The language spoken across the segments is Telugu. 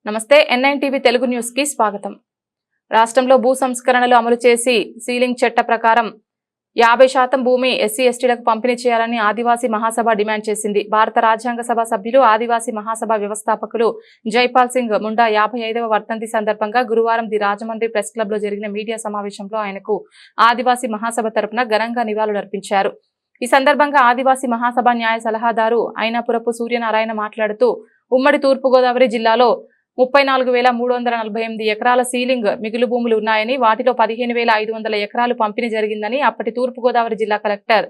నమస్తే ఎన్ఐన్ టీవీ తెలుగు న్యూస్ కి స్వాగతం. రాష్ట్రంలో భూ సంస్కరణలు అమలు చేసి సీలింగ్ చట్ట ప్రకారం 50% భూమి ఎస్సీ ఎస్టీలకు పంపిణీ చేయాలని ఆదివాసీ మహాసభ డిమాండ్ చేసింది. భారత రాజ్యాంగ సభ సభ్యులు ఆదివాసీ మహాసభ వ్యవస్థాపకులు జైపాల్ సింగ్ ముండా 55వ వర్ధంతి సందర్భంగా గురువారం ది రాజమండ్రి ప్రెస్ క్లబ్ లో జరిగిన మీడియా సమావేశంలో ఆయనకు ఆదివాసీ మహాసభ తరపున ఘనంగా నివాళులర్పించారు. ఈ సందర్భంగా ఆదివాసీ మహాసభ న్యాయ సలహాదారు అయినపురపు సూర్యనారాయణ మాట్లాడుతూ ఉమ్మడి తూర్పుగోదావరి జిల్లాలో 34,348 ఎకరాల సీలింగ్ మిగులు భూములు ఉన్నాయని, వాటిలో 15,500 ఎకరాలు పంపిణీ జరిగిందని అప్పటి తూర్పుగోదావరి జిల్లా కలెక్టర్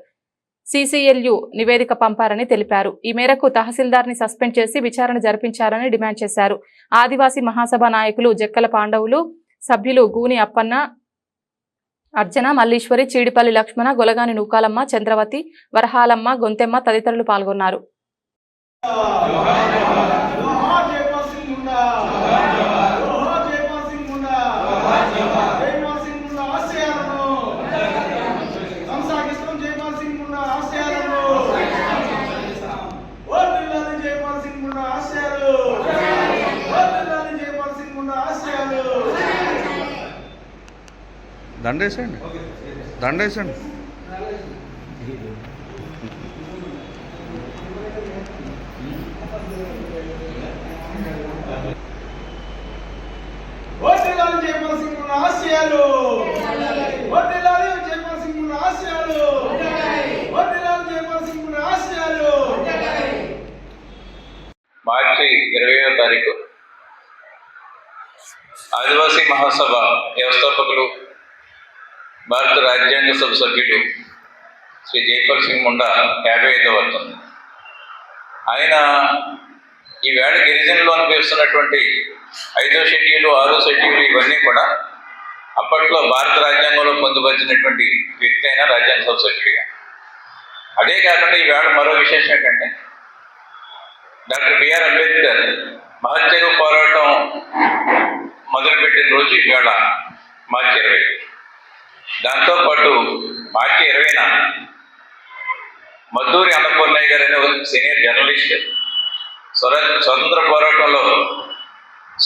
CCLU నివేదిక పంపారని తెలిపారు. ఈ మేరకు తహసీల్దార్ ని సస్పెండ్ చేసి విచారణ జరిపించారని డిమాండ్ చేశారు. ఆదివాసీ మహాసభ నాయకులు జక్కల పాండవులు, సభ్యులు గూని అప్పన్న, అర్జన, మల్లీశ్వరి, చీడిపల్లి లక్ష్మణ, గొలగాని నూకాలమ్మ, చంద్రవతి, వరహాలమ్మ, గొంతెమ్మ తదితరులు పాల్గొన్నారు. దండేసండి దండేసండి మార్చి 20వ తారీఖు ఆదివాసీ మహాసభ వ్యవస్థాపకులు భారత రాజ్యాంగ సభ సభ్యుడు శ్రీ జైపాల్ సింగ్ ముండా 55వ వర్ధంతి. ఆయన ఈవేళ గిరిజనులు అనిపిస్తున్నటువంటి 5వ షెడ్యూలు, 6వ షెడ్యూలు ఇవన్నీ కూడా అప్పట్లో భారత రాజ్యాంగంలో పొందుపరిచినటువంటి వ్యక్తి అయిన రాజ్యాంగ సభ సభ్యుడిగా. అదే కాకుండా ఈవేళ మరో విశేషం ఏంటంటే డాక్టర్ బిఆర్ అంబేద్కర్ మహత్యగు పోరాటం మొదలుపెట్టిన రోజు ఈవేళ మార్చి 20. దాంతోపాటు మార్చి 20న మద్దూరి అన్నపూర్ణయ్య గారు అనే సీనియర్ జర్నలిస్ట్ స్వతంత్ర పోరాటంలో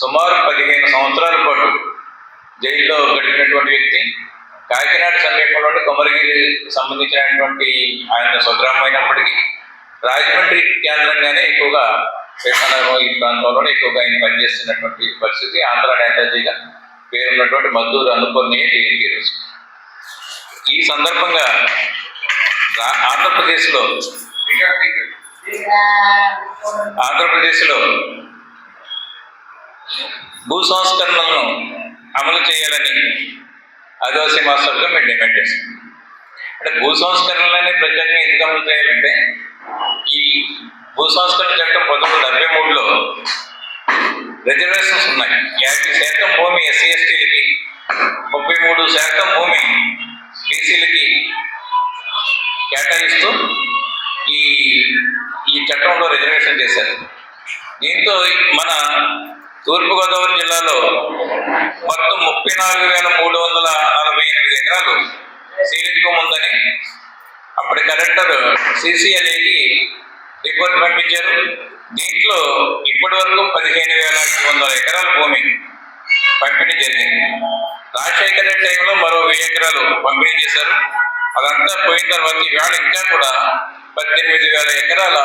సుమారు 15 సంవత్సరాల పాటు జైల్లో గడిపినటువంటి వ్యక్తి, కాకినాడ సమీపంలోని కొమరగిరి సంబంధించినటువంటి ఆయన స్వగ్రామం అయినప్పటికీ రాజమండ్రి కేంద్రంగానే ఎక్కువగా ఈ ప్రాంతంలోనే ఎక్కువగా ఆయన పనిచేస్తున్నటువంటి పరిస్థితి. ఆంధ్ర నేతాజీగా పేరున్నటువంటి మద్దూరి అన్నపూర్ణయ్య జయంతి రోజు. ఈ సందర్భంగా ఆంధ్రప్రదేశ్లో భూ సంస్కరణలను అమలు చేయాలని ఆదివాసీ మహాసభగా మేము డిమాండ్ చేస్తాం. అంటే భూ సంస్కరణలనే ప్రత్యేకంగా ఎందుకు అమలు చేయాలంటే ఈ భూ సంస్కరణ చట్టం 1973లో రిజర్వేషన్స్ ఉన్నాయి. 50% భూమి ఎస్సీ ఎస్టీలకి, 33% భూమి బీసీలకి కేటాయిస్తూ ఈ చట్టంలో రిజర్వేషన్ చేశారు. దీంతో మన తూర్పుగోదావరి జిల్లాలో మొత్తం 34,348 ఎకరాలు సీలింగ్ భూమి ఉందని అప్పటి కలెక్టర్ CCLAకి రిపోర్ట్ పంపించారు. దీంట్లో ఇప్పటి వరకు 15,500 ఎకరాల భూమి పంపిణీ జరిగింది. రాజశేఖర రెడ్డి టైంలో మరో 1000 ఎకరాలు పంపిణీ చేశారు. అదంతా పోయిన తర్వాత ఈవేళ ఇంకా కూడా 18,000 ఎకరాల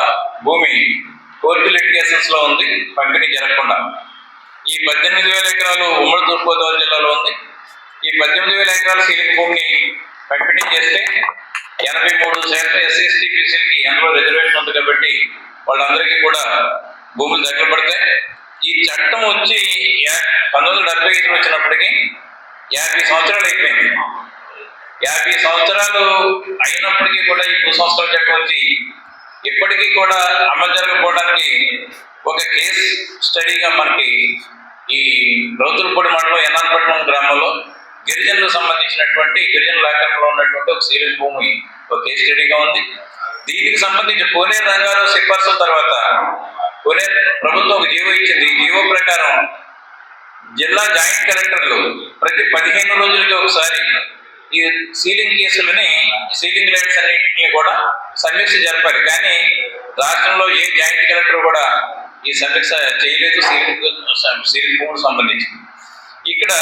భూమి కోర్టు లిటిగేషన్స్ లో ఉంది, పంపిణీ జరగకుండా. ఈ 18,000 ఎకరాలు ఉమ్మడి తూర్పుగోదావరి జిల్లాలో ఉంది. ఈ 18,000 ఎకరాల సీలింగ్ భూమిని పంపిణీ చేస్తే 83% ఎస్సీ ఎస్టీ బీసీలకి అందులో రిజర్వేషన్ ఉంది కాబట్టి వాళ్ళందరికీ కూడా భూములు దగ్గర పడతాయి. ఈ చట్టం వచ్చి 1975 వచ్చినప్పటికీ 50 సంవత్సరాలు అయిపోయింది. 50 సంవత్సరాలు అయినప్పటికీ కూడా ఈ భూ సంస్కరణ చట్టం వచ్చి ఇప్పటికీ కూడా అమలు జరగకపోవడానికి ఒక కేస్ స్టడీగా మనకి ఈ రౌతులపూడి మండలం ఎన్నారపట్నం గ్రామంలో గిరిజనులకు సంబంధించినటువంటి గిరిజన లాకర్లో ఉన్నటువంటి ఒక సీలింగ్ భూమి ఒక కేస్ స్టడీగా ఉంది. దీనికి సంబంధించి కోనేరు రంగారావు సిఫార్సుల తర్వాత కోనేరు ప్రభుత్వం ఒక జీవో ఇచ్చింది. ఈ జీవో ప్రకారం జిల్లా జాయింట్ కలెక్టర్లు ప్రతి 15 రోజులకి ఒకసారి ఈ సీలింగ్ కేసులని, సీలింగ్ ల్యాండ్స్ అన్నింటినీ కూడా సమీక్ష జరపాలి. కానీ రాష్ట్రంలో ఏ జాయింట్ కలెక్టర్ కూడా ఈ సమీక్ష చేయలేదు సీలింగ్ భూములకు సంబంధించి. ఇక్కడ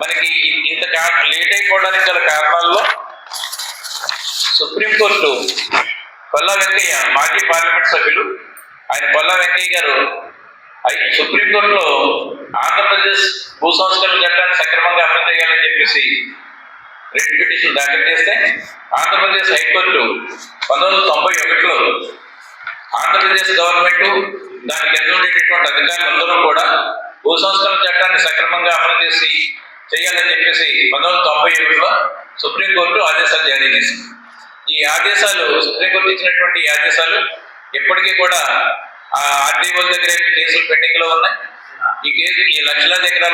మనకి ఇంత లేట్ అయిపోవడానికి గల కారణాల్లో సుప్రీంకోర్టు పల్లా వెంకయ్య మాజీ పార్లమెంట్ సభ్యులు ఆయన పల్లా వెంకయ్య గారు సుప్రీంకోర్టులో ఆంధ్రప్రదేశ్ భూ సంస్కరణ చట్టాన్ని సక్రమంగా అమలు చేయాలని చెప్పేసి రిట్ పిటిషన్ దాఖలు చేస్తే ఆంధ్రప్రదేశ్ హైకోర్టు 1991లో ఆంధ్రప్రదేశ్ గవర్నమెంట్ దాని కింద ఉండేటటువంటి అధికారులందరూ కూడా భూ సంస్కరణ చట్టాన్ని సక్రమంగా అమలు చేయాలని చెప్పేసి 1991లో సుప్రీంకోర్టు ఆదేశాలు జారీ చేసింది. ఈ ఆదేశాలు సుప్రీంకోర్టు ఇచ్చినటువంటి ఈ ఆదేశాలు ఎప్పటికీ కూడా ఆ ఆర్డీఓ దగ్గర కేసులు పెండింగ్ లో ఉన్నాయి. ఈ లక్షలాది ఎకరాల